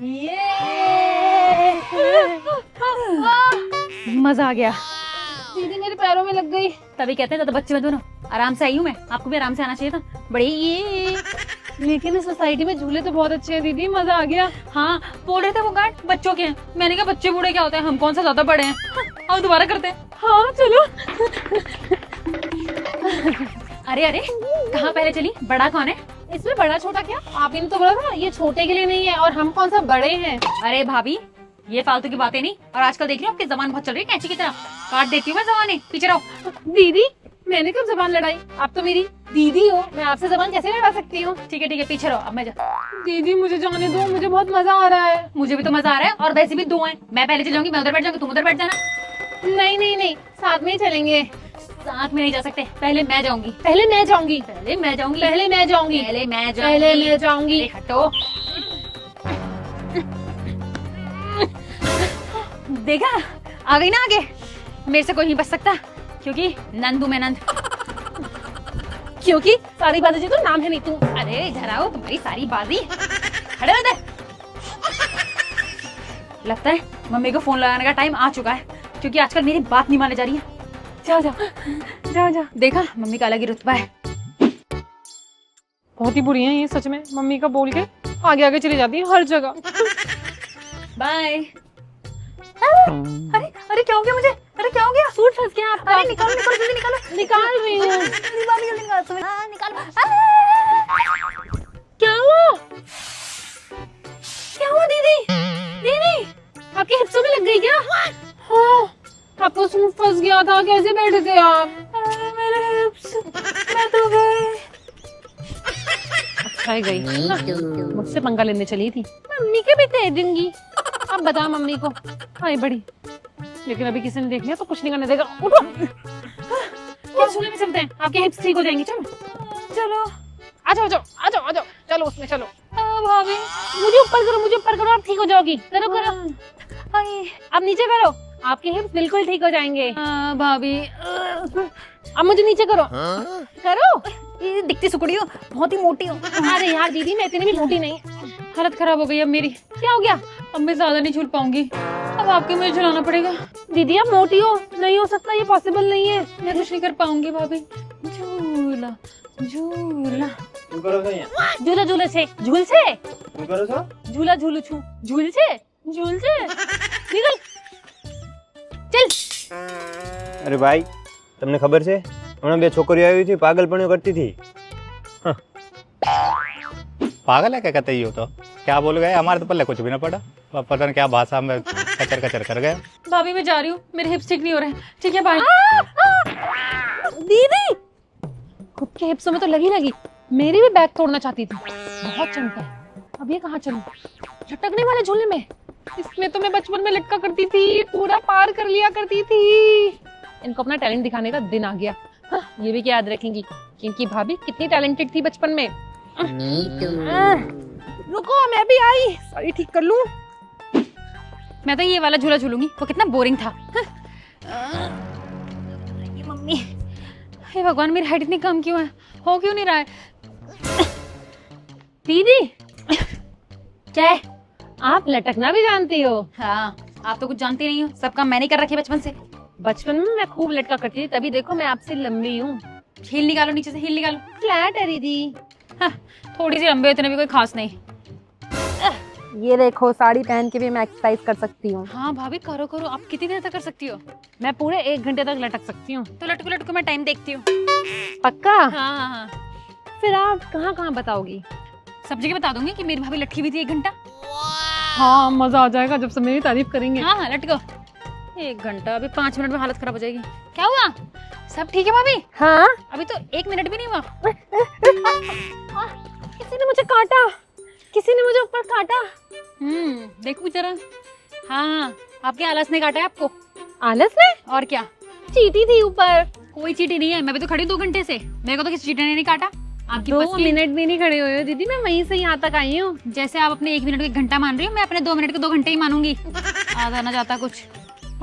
ये मजा आ गया। दीदी मेरे पैरों में लग गई। तभी कहते हैं तो बच्चे में दोनों आराम से आई हूँ मैं, आपको भी आराम से आना चाहिए था। बड़े ये लेकिन इस सोसाइटी में झूले तो बहुत अच्छे हैं दीदी, मजा आ गया। हाँ बोल रहे थे वो गार्ड बच्चों के हैं। मैंने कहा बच्चे बूढ़े क्या होते हैं, हम कौन सा ज्यादा बड़े हैं। और दोबारा करते हैं। हाँ चलो। अरे अरे कहाँ पहले चली, बड़ा कौन है? इसमें बड़ा छोटा क्या, आपने तो बोला था ये छोटे के लिए नहीं है और हम कौन सा बड़े हैं। अरे भाभी ये फालतू की बातें नहीं। और आजकल देख रही हूँ आपकी जबान बहुत चल रही है कैंची की तरह, काट देती हूँ मैं जबाने। पीछे रहो। दीदी मैंने कब जबान लड़ाई, आप तो मेरी दीदी हो, मैं आपसे जबान कैसे लड़ा सकती हूँ। ठीक है पीछे रहो। अब मैं जा। दीदी मुझे जाने दो, मुझे बहुत मजा आ रहा है। मुझे भी तो मजा आ रहा है, और वैसे भी दो हैं। मैं पहले चल जाऊंगी, मैं उधर बैठ जाऊंगी, तुम उधर बैठ जाना। नहीं नहीं नहीं, साथ में ही चलेंगे। साथ में नहीं जा सकते, पहले मैं जाऊंगी। पहले मैं जाऊंगी। पहले मैं जाऊंगी। पहले मैं जाऊंगी। पहले मैं जाऊंगी। पहले मैं जाऊंगी। हटो। देखा आ गई ना आगे। मेरे से कोई नहीं बच सकता, क्योंकि नंद हूं मैं, नंद। क्योंकि सारी बातें तो नाम है नहीं तू। अरे इधर आओ, तुम्हारी सारी बाजी। खड़े हो इधर। लगता है मम्मी को फोन लगाने का टाइम आ चुका है, क्योंकि आजकल मेरी बात नहीं माने जा रही है। जाओ जाओ जाओ जाओ। देखा मम्मी का अलग ही रुतबा है। बहुत ही बुरी है ये सच में, मम्मी का बोल के आगे आगे चली जाती है हर जगह। बाय। अरे अरे क्या हो गया मुझे? अरे क्या हो गया? सूट फंस गया आपका। अरे निकालो निकालो जल्दी निकालो। निकाल रही हूँ। निकालो। क्या हुआ? क्या हुआ दीदी? दीदी आपके हिप्सों में लग गई क्या? हाँ, आपका सूट फंस गया था, कैसे बैठे थे आप? मेरे हिप्स, मैं तो गई। अच्छा ही गई, मुझसे पंगा लेने चली थी। मम्मी के भी दे दूंगी। अब बता मम्मी को। हाय बड़ी, लेकिन अभी किसी ने देख लिया तो कुछ नहीं करने देगा। उठो। क्या झूले में चलते हैं, आपके हिप्स ठीक हो जाएंगी। चलो चलो आ जाओ आ जाओ, चलो उसमें चलो। भाभी मुझे ऊपर करो, आप ठीक हो जाओगी। करो अब नीचे करो, आपके हिप्स बिल्कुल ठीक हो जाएंगे। भाभी अब मुझे नीचे करो। करो। ये दिखती सुकड़ी हो, बहुत ही मोटी हो। अरे यार दीदी मैं इतनी भी मोटी नहीं। हालत खराब हो गई अब मेरी। क्या हो गया? अब मैं ज्यादा नहीं झूल पाऊंगी, अब आपके मुझे झुलाना पड़ेगा। दीदी आप मोटी हो, नहीं हो सकता, ये पॉसिबल नहीं है। मैं कुछ नहीं कर पाऊंगी भाभी। झूला झूला झूला झूले से झूल से झूला झूलू छू झूल से निकल चल। अरे भाई તમને ખબર છે હમણાં બે છોકરીઓ આવી હતી પાગલપણું કરતી थी। पागल है क्या कहते ही हो तो? क्या बोल गए? हमारे तो पल्ले कुछ भी ना पड़ा, पता नहीं क्या भाषा में कचर कचर कर गए। भाभी मैं जा रही हूँ, मेरे हिप्स ठीक नहीं हो रहे। ठीक है बाय। दीदी खुद के हिप्सों में तो लगी मेरी भी बैक तोड़ना चाहती थी, बहुत चमका है। अब ये कहाँ चलूं? लटकने वाले झूले में, इसमें तो मैं बचपन में लटका करती थी, पूरा पार कर लिया करती थी। इनको अपना टैलेंट दिखाने का दिन आ गया। हाँ, ये भी क्या याद रखेंगी कि इनकी भाभी कितनी टैलेंटेड थी बचपन में। रुको मैं भी आई, सारी ठीक कर लूं। मैं तो ये वाला झूला झूलूंगी, वो कितना बोरिंग था। ये मम्मी, हे भगवान मेरी हाइट इतनी कम क्यों है, हो क्यों नहीं रहा है? दीदी क्या है, आप लटकना भी जानती हो? हाँ आप तो कुछ जानती नहीं हो, सब काम मैंने कर रखे बचपन से। बचपन में मैं खूब लटका करती थी, तभी देखो मैं आपसे लंबी हूँ। हील निकालो नीचे से, हील निकालो। फ्लैट है दीदी। हाँ, थोड़ी सी लंबी, इतने भी कोई खास नहीं। ये देखो साड़ी पहन के भी मैं एक्सरसाइज कर सकती हूँ। हाँ भाभी करो करो, आप कितनी देर तक कर सकती हो? मैं पूरे 1 घंटे तक लटक सकती हूँ। तो लटको लटको, मैं टाइम देखती हूँ। पक्का? हाँ हाँ हाँ। फिर आप कहाँ कहाँ बताओगी? सब जगह बता दूंगी कि मेरी भाभी लटकी हुई थी 1 घंटा। हाँ मजा आ जाएगा जब सब मेरी तारीफ करेंगे। हाँ हाँ लटको। 1 घंटा, अभी 5 मिनट में हालत खराब हो जाएगी। क्या हुआ? सब ठीक है भाभी? हाँ अभी तो 1 मिनट भी नहीं हुआ। किसी ने मुझे काटा, किसी ने मुझे ऊपर काटा। देखो जरा। हाँ हाँ, आपके आलस ने काटा है आपको। आलस ने? और क्या, चीटी थी ऊपर। कोई चीटी नहीं है, मैं भी तो खड़ी 2 घंटे से, मेरे को तो किसी चीटी ने नहीं काटा। आपकी 2 मिनट भी नहीं खड़े हुए हो दीदी, मैं वहीं से यहाँ तक आई हूँ। जैसे आप अपने 1 मिनट को 1 घंटा मान रही हो, मैं अपने 2 मिनट को 2 घंटे ही मानूंगी। आधा ना जाता कुछ,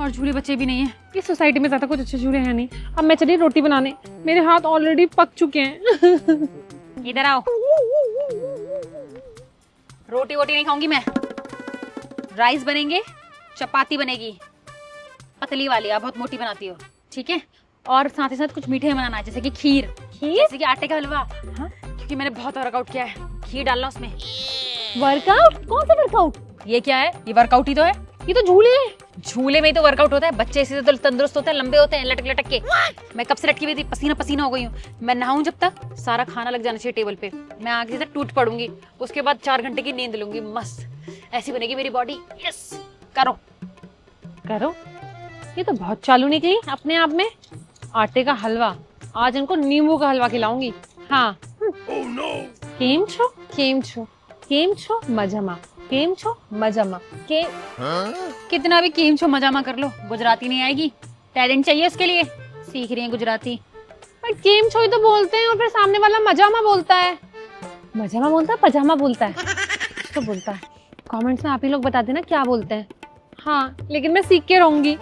और झूले बच्चे भी नहीं है। इस सोसाइटी में ज्यादा कुछ अच्छे झूले हैं नहीं। अब मैं चली रोटी बनाने, मेरे हाथ ऑलरेडी पक चुके हैं। इधर आओ, रोटी वोटी नहीं खाऊंगी मैं। राइस बनेंगे, चपाती बनेगी पतली वाली, आप बहुत मोटी बनाती हो, ठीक है। और साथ ही साथ कुछ मीठे बनाना है, जैसे कि खीर, जैसे कि आटे का हलवा। हाँ, क्योंकि मैंने बहुत वर्कआउट किया है, खीर डालना उसमें। वर्कआउट? कौन सा वर्कआउट? ये क्या है? ये वर्कआउट ही तो है। ये तो झूले हैं। झूले में ही तो वर्कआउट होता है, बच्चे इसी से तो तंदुरुस्त होते हैं, लंबे होते हैं, लटक लटक के। मैं कब से लटकी हुई थी, पसीना पसीना हो गई हूँ। मैं नहाऊं जब तक सारा खाना लग जाना चाहिए टेबल पे, मैं आगे से टूट पड़ूंगी, उसके बाद 4 घंटे की नींद लूंगी, मस्त ऐसी बनेगी मेरी बॉडी। यस, करो करो। ये तो बहुत चालू निकली अपने आप में। आटे का हलवा, आज इनको नींबू का हलवा खिलाऊंगी। हाँ। केम छो, केम छो, केम छो मजामा, केम छो मजामा के। कितना भी केम छो मजामा कर लो, गुजराती नहीं आएगी। टैलेंट चाहिए उसके लिए, सीख रही है गुजराती। पर केम छो ही तो बोलते हैं, और फिर सामने वाला मजामा बोलता है। मजामा बोलता है, पजामा बोलता है, कुछ तो बोलता है। कमेंट्स में आप ही लोग बता देना क्या बोलते हैं। हाँ, लेकिन मैं सीख के रहूंगी।